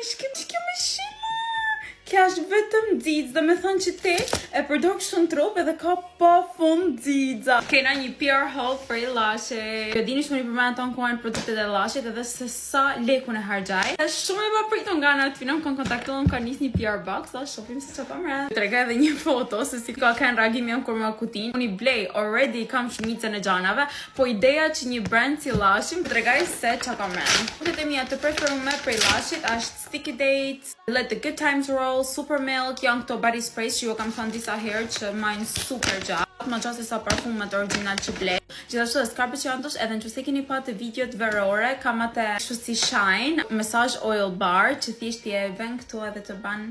Kjo me shima. Kja është vetëm dzidz, dhe me thënë që ti e përdor kështu në trup edhe ka pa fund dzidza. Kena një PR haul për i lashe. Jo dini shumë i përmanë tonë kuajnë produktet e lashit edhe se sa lekun e hargjaj. E shumë e papritur nga në aty, më kanë kontaktuar, më kanë nis një PR box, da shohim se çfarë kam rënë. Tregoj edhe një foto se si ka kanë reagim jam kur më kutin. Unë i blej, already kam shumicën e xhanave, po ideja që një brand si Lashi më tregoj se çfarë kam rënë. Produktet e mia të preferuar për i lashit është Sticky Dates, Let the Good Times Roll, Super Milk, janë këto body sprays që ju kam thënë disa herë që majnë super gjatë. Më gjatë se sa parfumet original që blej. Gjithashtu dhe skarpet që janë tush, edhe në që se keni pa të videot verore, kam atë kështu si Shine, Massage Oil Bar, që thjesht je ven këtu edhe të ban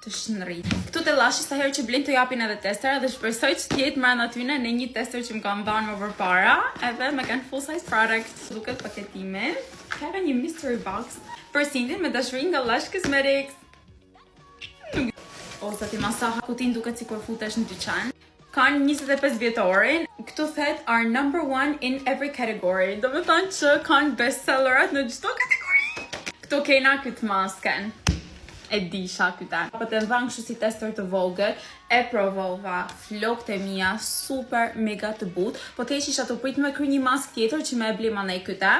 të shënërit. Këtu të Lashi sa herë që blin të japin edhe tester, dhe shpresoj që t'jetë mërë atyne në një tester që më kam dhanë më përpara, edhe me kanë full size product. Duket paketime. Ka një mystery box për Sindin me dashurin nga Lush Cosmetics. O, sa ti masa kutin duket si kur futesh në dyqan. Kanë 25 vjetorin. Këtu thet are #1 in every category. Do me thonë që kanë bestsellerat në çdo kategori. Këtu kena këtë masken. E disha këta. Po të ndhan kështu si tester të vogël, e provova, flokët e mia super mega të butë, po të isha të prit me kry një mask tjetër që me e bli mandej këta.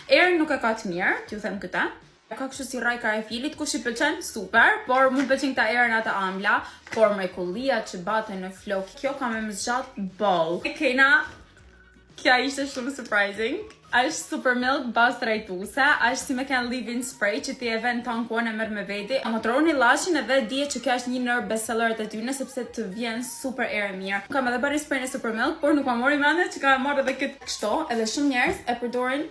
Erë nuk e ka të mirë, t'ju them këta. Ka kështu si raj karefilit, kush i pëlqen, super, por mu pëlqen këta erën atë ambla, por mrekullia që bate në flok, kjo ka me më zgjat ball. Kena, kja ishte shumë surprising. Është Super Milk bas trajtuse, është si me kanë leave-in spray që ti e ven tonë kuon e mërë me veti. Amatroni Lashin edhe dje që kjo është një nërë bestsellerit e tyne, sepse të vjen super erë mirë. Kam edhe bari spray në Super Milk, por nuk ma mori mende që ka marrë edhe këtë kështo, edhe shumë njerës e përdorin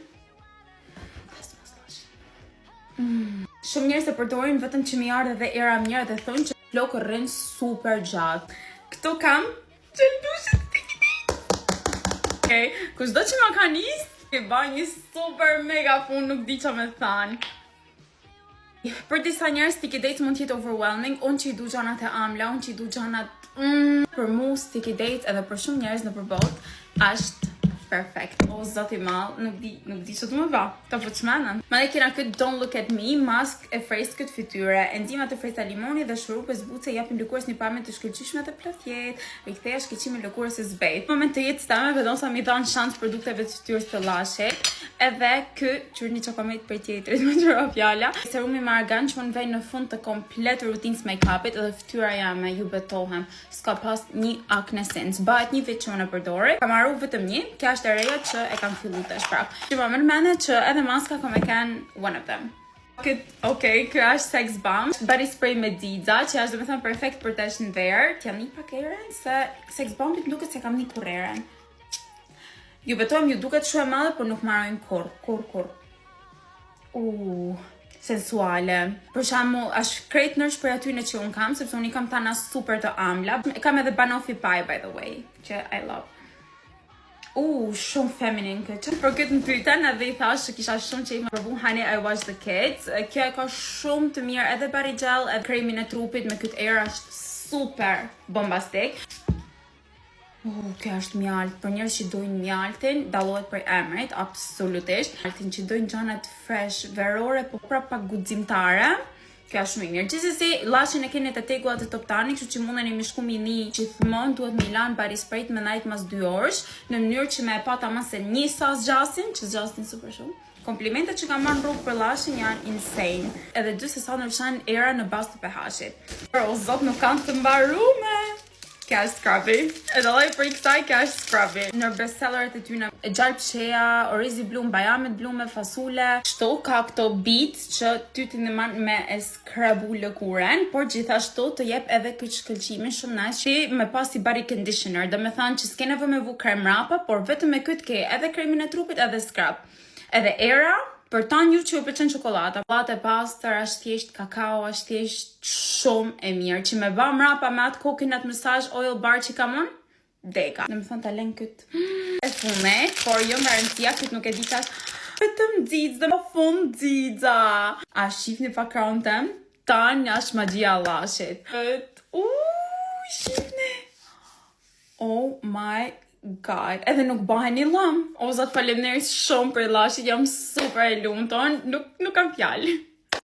Shumë njerëz e përdorin vetëm që mi ardhe dhe era mirë dhe thonë që flokë rrin super gjatë. Këtu kam gjeldushit Sticky Dates. Okej, kushdo që ma ka nis, e ba një super mega fun, nuk di që me thanë. Për disa njerëz Sticky Dates mund t'jetë overwhelming, unë që i du gjanat e amla, unë që i du gjanat për mu Sticky Dates edhe për shumë njerëz në përbot, është perfect. O, zoti mal, nuk di që të më ba. Ta po qmenën. Ma dhe kena këtë Don't Look At Me, mask e freskët fytyre, enzimat e freskët limoni dhe shurupe zbuce japin lëkurës një pamje të shkëlqyshme të plotjet, e ktheja shkëlqimin lëkurës e zbejt. Në moment të jetë stame, vedon sa mi dhanë shans produkteve të fytyrës të Lashit, edhe kë qërni çokomet për tjetërit me qëra fjalla. Serumi me argan që më vej në fund të komplet rutinës make-upit edhe fytyra jame, ju betohem, s'ka pas një akne sense. Bëhet një vit që më në përdore, kam marru vetëm një, kja është e reja që e kam fillu të shprap. Që më mërmene që edhe maska kam e kanë one of them. Okej, kjo është Sex Bomb, body spray me dzidza, që është dhe me thëmë perfekt për të është në verë. T'jam një pak eren, se Sex Bombit duket se kam një kur eren. Ju betojmë, ju duket shumë e madhe, por nuk marrojnë kur. Sensuale. Për shembull, është krejt nërsh për atyne që unë kam, sepse unë i kam tana super të amla. Kam edhe Banoffee Pie, by the way, që I love. Shumë feminin këtë. Për këtë në pyten edhe i thash që kisha shumë që i më përbu Honey I Was The Kids. Kjo e ka shumë të mirë edhe body gel, edhe kremin e trupit me këtë erë është super bombastik. Kjo është mjalt. Për njerëz që dojnë mjaltin, dallohet për emrit, absolutisht. Mjaltin që dojnë gjanat fresh, verore, po prapa guximtare. Kjo është shumë i mirë. Gjithsesi, Lashin e keni të teguat të Top Tani, kështu që mundeni me shku mini gjithmonë duhet me lan body spray me najt mas 2 orësh, në mënyrë që me e pa tamam se një sa zgjasin, që zgjasin super shumë. Komplimentet që kam marrë në rrugë për Lashin janë insane. Edhe dy se sa ndryshan era në bazë të pH-it. O zot, nuk kanë të mbarume. Kja është Scrubby. Edhe loj për i kësaj, kja është Scrubby. Në bestselleret e tyne, Gjalp Shea, Orizi Bloom, Bajamet Blume, Fasule. Shto ka këto beats që ty t'i nëman me e scrubu lëkuren, por gjithashtu të jep edhe këtë shkëlqimin shumë nice që me pas si body conditioner. Dhe me thanë që s'ke nevojë me vu krem rapa, por vetëm me këtë ke edhe kremin e trupit edhe scrub. Edhe era, për tanë ju që ju pëlqen çokolata, e pastër, është thjesht kakao, është thjesht shumë e mirë, që me ba mrapa me atë coconut massage oil bar që kam unë, deka. Në më thënë të len këtë e fumet, por jo më rëndësia, këtë nuk e di qash, vetëm dzidz dhe më fund dzidza. A shifni pa kraun tem, tanë është magjia Lashit. Shifni. Oh my God, edhe nuk baheni lam. O zot, faleminderit shumë për Lashit, jam super e lumtur, nuk kam fjalë.